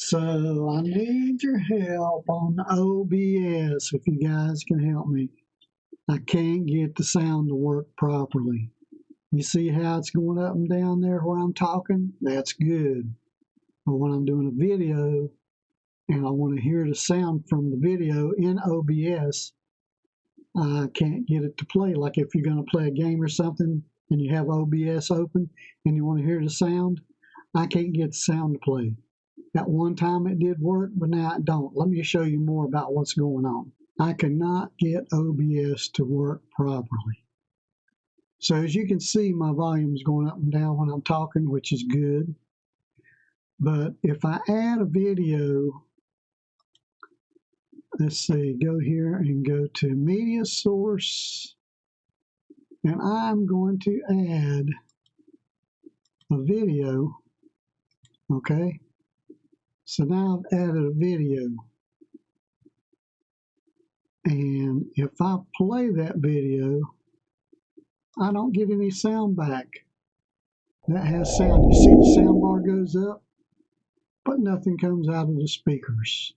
So I need your help on OBS if you guys can help me. I can't get the sound to work properly. You see how it's going up and down there where I'm talking? That's good. But when I'm doing a video and I want to hear the sound from the video in OBS, I can't get it to play. Like if you're going to play a game or something and you have OBS open and you want to hear the sound, I can't get the sound to play. At one time it did work, but now it don't. Let me show you more about what's going on. I cannot get OBS to work properly. So as you can see, my volume is going up and down when I'm talking, which is good. But if I add a video, let's see, go here and go to media source, and I'm going to add a video, okay? So now I've added a video. And if I play that video, I don't get any sound back. That has sound. You see the sound bar goes up, but nothing comes out of the speakers.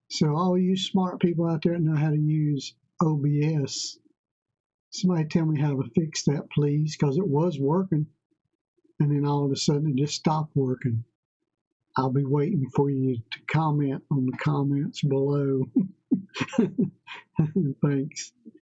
So all you smart people out there that know how to use OBS, somebody tell me how to fix that, please, because it was working, and then all of a sudden it just stopped working. I'll be waiting for you to comment on the comments below. Thanks.